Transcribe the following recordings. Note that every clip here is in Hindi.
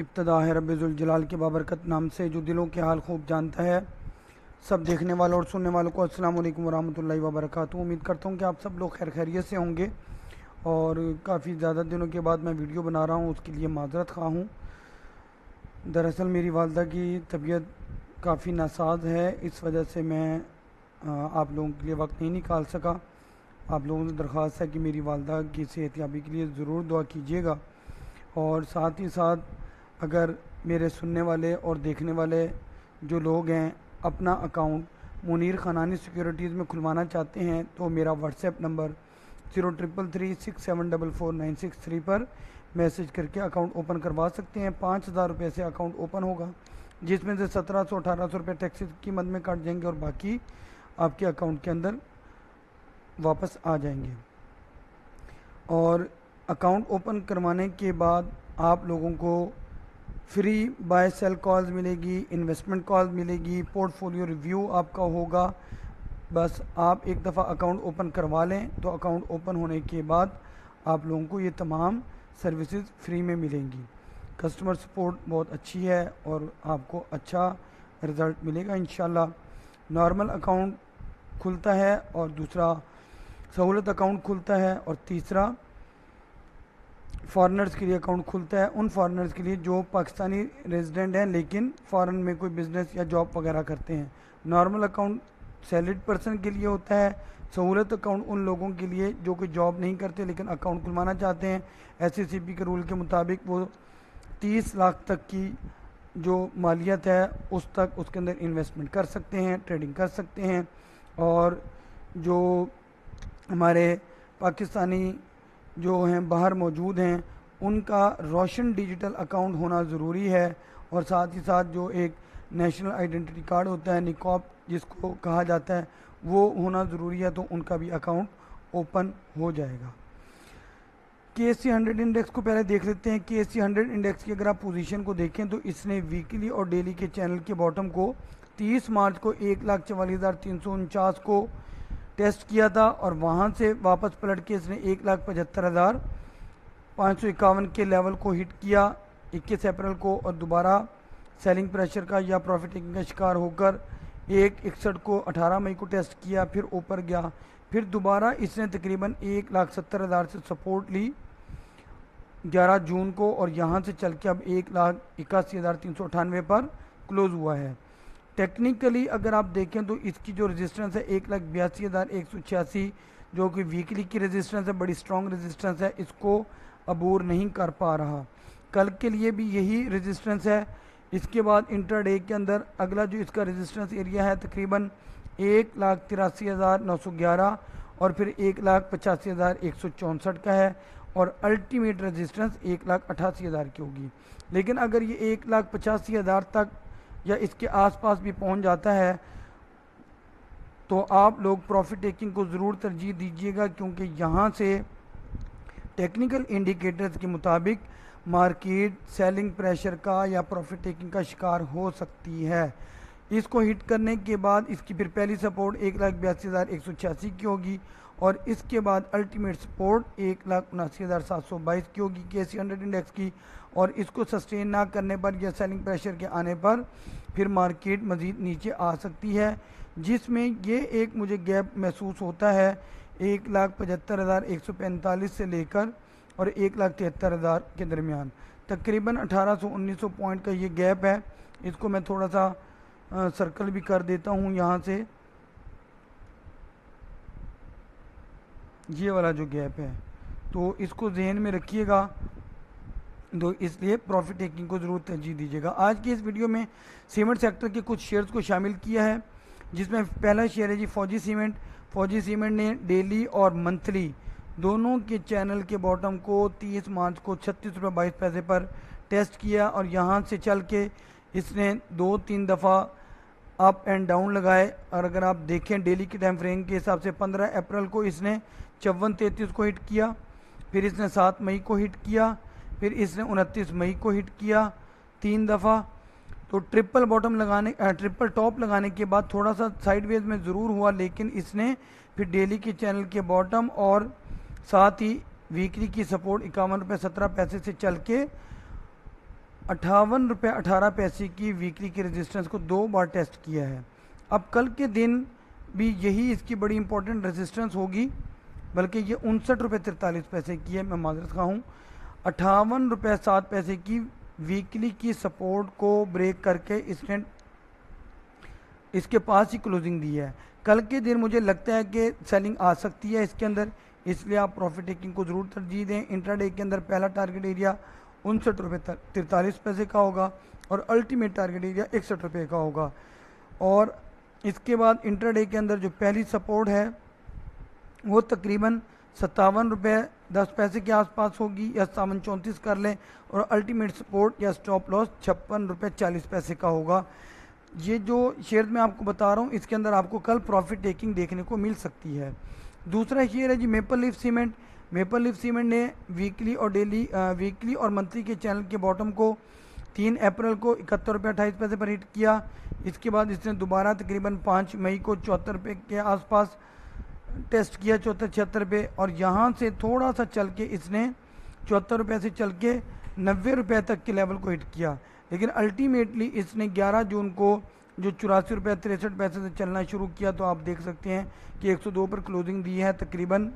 इब्तदा है रब्बिजुल जलाल के बाबरकत नाम से जो दिलों के हाल खूब जानता है। सब देखने वालों और सुनने वालों को अस्सलाम वालेकुम वरहमतुल्लाहि वबरकातुहू। उम्मीद करता हूँ कि आप सब लोग खैर खैरियत से होंगे और काफ़ी ज़्यादा दिनों के बाद मैं वीडियो बना रहा हूँ, उसके लिए माज़रत ख़्वाह हूँ। दरअसल मेरी वालदा की तबीयत काफ़ी नासाज है, इस वजह से मैं आप लोगों के लिए वक्त नहीं निकाल सका। आप लोगों से दरख्वास्त है कि मेरी वालदा की सेहतयाबी के लिए ज़रूर दुआ कीजिएगा और साथ ही साथ अगर मेरे सुनने वाले और देखने वाले जो लोग हैं अपना अकाउंट मुनीर खनानी सिक्योरिटीज़ में खुलवाना चाहते हैं तो मेरा व्हाट्सएप नंबर 033367444963 पर मैसेज करके अकाउंट ओपन करवा सकते हैं। 5,000 रुपये से अकाउंट ओपन होगा, जिसमें से 1700-1800 रुपये टैक्स की मद में काट जाएंगे और बाकी आपके अकाउंट के अंदर वापस आ जाएंगे। और अकाउंट ओपन करवाने के बाद आप लोगों को फ्री बाय सेल कॉल्स मिलेगी, इन्वेस्टमेंट कॉल्स मिलेगी, पोर्टफोलियो रिव्यू आपका होगा। बस आप एक दफ़ा अकाउंट ओपन करवा लें तो अकाउंट ओपन होने के बाद आप लोगों को ये तमाम सर्विसेज फ्री में मिलेंगी। कस्टमर सपोर्ट बहुत अच्छी है और आपको अच्छा रिज़ल्ट मिलेगा इंशाल्लाह। नॉर्मल अकाउंट खुलता है और दूसरा सहूलत अकाउंट खुलता है और तीसरा फॉरेनर्स के लिए अकाउंट खुलता है। उन फॉरेनर्स के लिए जो पाकिस्तानी रेजिडेंट हैं लेकिन फ़ॉरेन में कोई बिज़नेस या जॉब वगैरह करते हैं। नॉर्मल अकाउंट सैलरीड पर्सन के लिए होता है। सहूलत अकाउंट उन लोगों के लिए जो कि जॉब नहीं करते लेकिन अकाउंट खुलवाना चाहते हैं। SECP के रूल के मुताबिक वो 30 लाख तक की जो मालियत है उस तक उसके अंदर इन्वेस्टमेंट कर सकते हैं, ट्रेडिंग कर सकते हैं। और जो हमारे पाकिस्तानी जो हैं बाहर मौजूद हैं उनका रोशन डिजिटल अकाउंट होना ज़रूरी है और साथ ही साथ जो एक नेशनल आइडेंटिटी कार्ड होता है, निकॉब जिसको कहा जाता है, वो होना ज़रूरी है, तो उनका भी अकाउंट ओपन हो जाएगा। KSE 100 इंडेक्स को पहले देख लेते हैं। KSE 100 इंडेक्स की अगर आप पोजीशन को देखें तो इसने वीकली और डेली के चैनल के बॉटम को 30 मार्च को 1,44,349 को टेस्ट किया था और वहाँ से वापस पलट के इसने 1,75,551 के लेवल को हिट किया 21 अप्रैल को और दोबारा सेलिंग प्रेशर का या प्रॉफिट टेकिंग का शिकार होकर 1,61 को 18 मई को टेस्ट किया, फिर ऊपर गया, फिर दोबारा इसने तकरीबन 1,70,000 से सपोर्ट ली 11 जून को और यहाँ से चल के अब 1,81,398 पर क्लोज हुआ है। टेक्निकली अगर आप देखें तो इसकी जो रेजिस्टेंस है 1,82,186 जो कि वीकली की रेजिस्टेंस है, बड़ी स्ट्रॉन्ग रेजिस्टेंस है, इसको अबूर नहीं कर पा रहा। कल के लिए भी यही रेजिस्टेंस है। इसके बाद इंटरडे के अंदर अगला जो इसका रेजिस्टेंस एरिया है तकरीबन 1,83,911 और फिर 1,85,164 का है और अल्टीमेट रेजिस्टेंस 1,88,000 की होगी। लेकिन अगर ये 1,85,000 तक या इसके आसपास भी पहुंच जाता है तो आप लोग प्रॉफिट टेकिंग को ज़रूर तरजीह दीजिएगा, क्योंकि यहाँ से टेक्निकल इंडिकेटर्स के मुताबिक मार्केट सेलिंग प्रेशर का या प्रॉफिट टेकिंग का शिकार हो सकती है। इसको हिट करने के बाद इसकी फिर पहली सपोर्ट 1,82,186 की होगी और इसके बाद अल्टीमेट सपोर्ट 1,79,722 की होगी KSE 100 इंडेक्स की। और इसको सस्टेन ना करने पर या सेलिंग प्रेशर के आने पर फिर मार्केट मज़ीद नीचे आ सकती है, जिसमें ये एक मुझे गैप महसूस होता है 1,75,145 से लेकर और 1,73,000 के दरमियान तकरीबन 1800-1900 पॉइंट का ये गैप है। इसको मैं थोड़ा सा सर्कल भी कर देता हूँ यहाँ से, ये वाला जो गैप है तो इसको जहन में रखिएगा, तो इसलिए प्रॉफिट टेकिंग को ज़रूर तरजीह दीजिएगा। आज की इस वीडियो में सीमेंट सेक्टर के कुछ शेयर्स को शामिल किया है, जिसमें पहला शेयर है जी फौजी सीमेंट। फौजी सीमेंट ने डेली और मंथली दोनों के चैनल के बॉटम को 30 मार्च को 36.22 पर टेस्ट किया और यहाँ से चल के इसने 2-3 दफ़ा अप एंड डाउन लगाए। और अगर आप देखें डेली के टाइम फ्रेम के हिसाब से 15 अप्रैल को इसने 54.33 को हिट किया, फिर इसने 7 मई को हिट किया, फिर इसने 29 मई को हिट किया 3 दफ़ा। तो ट्रिपल टॉप लगाने के बाद थोड़ा सा साइडवेज में ज़रूर हुआ, लेकिन इसने फिर डेली के चैनल के बॉटम और साथ ही वीकली की सपोर्ट 51 रुपये 17 पैसे से चल के ₹58.18 की वीकली की रेजिस्टेंस को 2 बार टेस्ट किया है। अब कल के दिन भी यही इसकी बड़ी इंपॉर्टेंट रेजिस्टेंस होगी, बल्कि ये ₹59.43 की है, मैं माजरत खा हूँ। ₹58.07 की वीकली की सपोर्ट को ब्रेक करके इसने इसके पास ही क्लोजिंग दी है। कल के दिन मुझे लगता है कि सेलिंग आ सकती है इसके अंदर, इसलिए आप प्रॉफिट टेकिंग को ज़रूर तरजीह दें। इंट्राडे के अंदर पहला टारगेट एरिया ₹59.43 का होगा और अल्टीमेट टारगेट एरिया ₹61 का होगा। और इसके बाद इंट्राडे के अंदर जो पहली सपोर्ट है वो तकरीबन ₹57.10 के आसपास होगी, या 57.34 कर लें, और अल्टीमेट सपोर्ट या स्टॉप लॉस ₹56.40 का होगा। ये जो शेयर मैं आपको बता रहा हूँ इसके अंदर आपको कल प्रॉफिट टेकिंग देखने को मिल सकती है। दूसरा शेयर है जी maple leaf cement. Maple leaf cement ने वीकली और मंथली के चैनल के बॉटम को 3 अप्रैल को ₹71.28 पर हिट किया। इसके बाद इसने दोबारा तकरीबन 5 मई को ₹74 के आसपास टेस्ट किया, 74-76 पे, और यहाँ से थोड़ा सा चल के इसने ₹74 से चल के ₹90 तक के लेवल को हिट किया। लेकिन अल्टीमेटली इसने 11 जून को जो ₹84.63 से चलना शुरू किया, तो आप देख सकते हैं कि 102 पर क्लोजिंग दी है, तकरीबन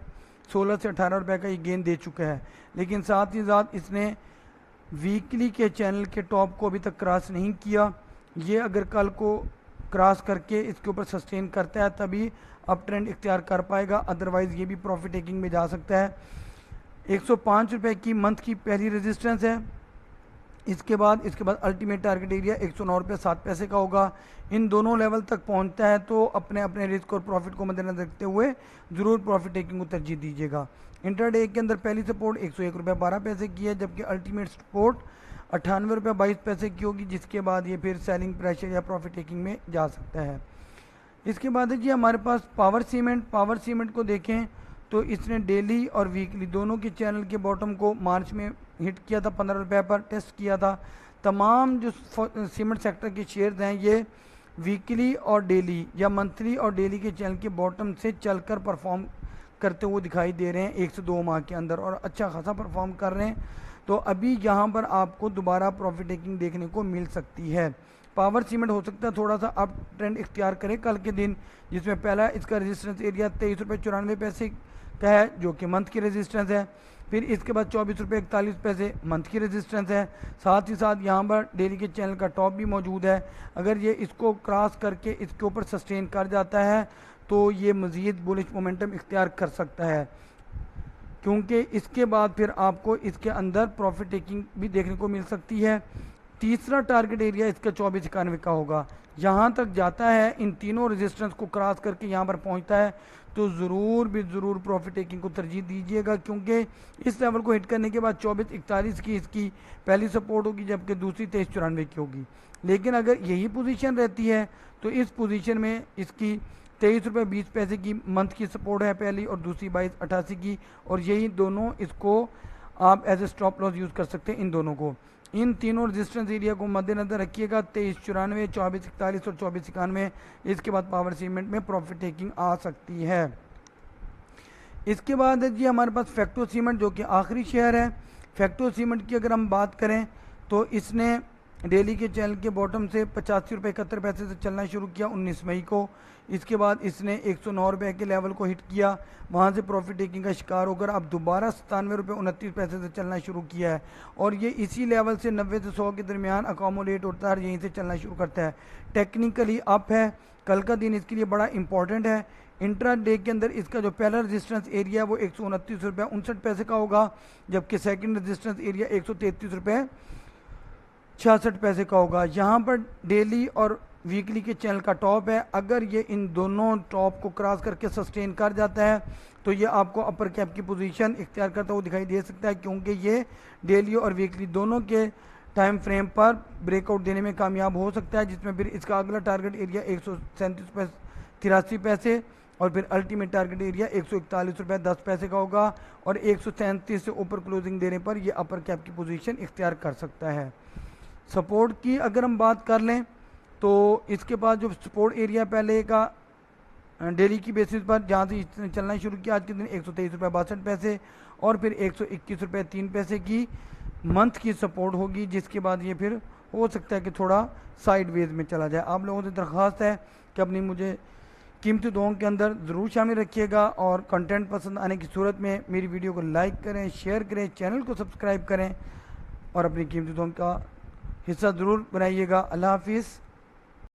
16 से ₹18 का ये गेन दे चुका है। लेकिन साथ ही साथ इसने वीकली के चैनल के टॉप को अभी तक क्रॉस नहीं किया। ये अगर कल को क्रॉस करके इसके ऊपर सस्टेन करता है तभी अप ट्रेंड इख्तियार कर पाएगा, अदरवाइज़ ये भी प्रॉफिट टेकिंग में जा सकता है। ₹105 की मंथ की पहली रेजिस्टेंस है। इसके बाद अल्टीमेट टारगेट एरिया ₹109.07 का होगा। इन दोनों लेवल तक पहुंचता है तो अपने अपने रिस्क और प्रॉफिट को मद्देनजर रखते हुए ज़रूर प्रॉफिट टेकिंग को तरजीह दीजिएगा। इंट्राडे के अंदर पहली सपोर्ट ₹101.12 की है, जबकि अल्टीमेट सपोर्ट ₹98.22 की होगी, जिसके बाद ये फिर सेलिंग प्रेशर या प्रॉफिट टेकिंग में जा सकता है। इसके बाद है जी हमारे पास पावर सीमेंट। पावर सीमेंट को देखें तो इसने डेली और वीकली दोनों के चैनल के बॉटम को मार्च में हिट किया था, ₹15 पर टेस्ट किया था। तमाम जो सीमेंट सेक्टर के शेयर्स हैं ये वीकली और डेली या मंथली और डेली के चैनल के बॉटम से चलकर परफॉर्म करते हुए दिखाई दे रहे हैं 1 से 2 माह के अंदर, और अच्छा खासा परफॉर्म कर रहे हैं। तो अभी यहाँ पर आपको दोबारा प्रॉफिट टेकिंग देखने को मिल सकती है। पावर सीमेंट हो सकता है थोड़ा सा अप ट्रेंड इख्तियार करे कल के दिन, जिसमें पहला इसका रेजिस्टेंस एरिया ₹23.94 का है, जो कि मंथ की रेजिस्टेंस है। फिर इसके बाद ₹24.41 मंथ की रेजिस्टेंस है। साथ ही साथ यहाँ पर डेली के चैनल का टॉप भी मौजूद है। अगर ये इसको क्रॉस करके इसके ऊपर सस्टेन कर जाता है तो ये मज़ीद बुलिश मोमेंटम इख्तियार कर सकता है, क्योंकि इसके बाद फिर आपको इसके अंदर प्रॉफिट टेकिंग भी देखने को मिल सकती है। तीसरा टारगेट एरिया इसका 2491 का होगा। यहाँ तक जाता है, इन तीनों रेजिस्टेंस को क्रॉस करके यहाँ पर पहुँचता है तो ज़रूर प्रॉफिट टेकिंग को तरजीह दीजिएगा, क्योंकि इस लेवल को हिट करने के बाद 2441 की इसकी पहली सपोर्ट होगी, जबकि दूसरी 2394 की होगी। लेकिन अगर यही पोजीशन रहती है तो इस पोजीशन में इसकी ₹23.20 की मंथ की सपोर्ट है पहली, और दूसरी 2288 की, और यही दोनों इसको आप as a stop loss use कर सकते हैं। इन दोनों को, इन तीनों रेजिस्टेंस एरिया को मद्देनजर रखिएगा, 2394, 2441 और 2491। इसके बाद पावर सीमेंट में प्रॉफिट टेकिंग आ सकती है। इसके बाद जी हमारे पास फैक्टो सीमेंट, जो कि आखिरी शेयर है। फैक्टो सीमेंट की अगर हम बात करें तो इसने डेली के चैनल के बॉटम से ₹85.71 से चलना शुरू किया 19 मई को। इसके बाद इसने ₹109 के लेवल को हिट किया, वहाँ से प्रॉफिट टेकिंग का शिकार होकर अब दोबारा ₹97.29 से चलना शुरू किया है, और ये इसी लेवल से 90 से 100 के दरमियान अकोमोडेट होता है और यहीं से चलना शुरू करता है। टेक्निकली अप है, कल का दिन इसके लिए बड़ा इंपॉर्टेंट है। इंट्रा डे के अंदर इसका जो पहला रेजिस्टेंस एरिया वो ₹129.59 का होगा, जबकि सेकंड रेजिस्टेंस एरिया ₹133.66 का होगा। यहाँ पर डेली और वीकली के चैनल का टॉप है। अगर ये इन दोनों टॉप को क्रॉस करके सस्टेन कर जाता है तो ये आपको अपर कैप की पोजीशन इख्तियार करता हुआ दिखाई दे सकता है, क्योंकि ये डेली और वीकली दोनों के टाइम फ्रेम पर ब्रेकआउट देने में कामयाब हो सकता है, जिसमें फिर इसका अगला टारगेट एरिया ₹137.83 और फिर अल्टीमेट टारगेट एरिया ₹141.10 का होगा, और 137 से ऊपर क्लोजिंग देने पर यह अपर कैप की पोजीशन इख्तियार कर सकता है। सपोर्ट की अगर हम बात कर लें तो इसके पास जो सपोर्ट एरिया पहले का डेली की बेसिस पर जहाँ से इसने चलना शुरू किया आज के दिन ₹123.62 और फिर ₹121.03 की मंथ की सपोर्ट होगी, जिसके बाद ये फिर हो सकता है कि थोड़ा साइडवेज में चला जाए। आप लोगों से दरख्वास्त है कि अपनी मुझे कीमती दुआओं के अंदर ज़रूर शामिल रखिएगा, और कंटेंट पसंद आने की सूरत में मेरी वीडियो को लाइक करें, शेयर करें, चैनल को सब्सक्राइब करें और अपनी कीमती दुआओं का हिस्सा ज़रूर बनाइएगा। अल्लाह हाफिज़।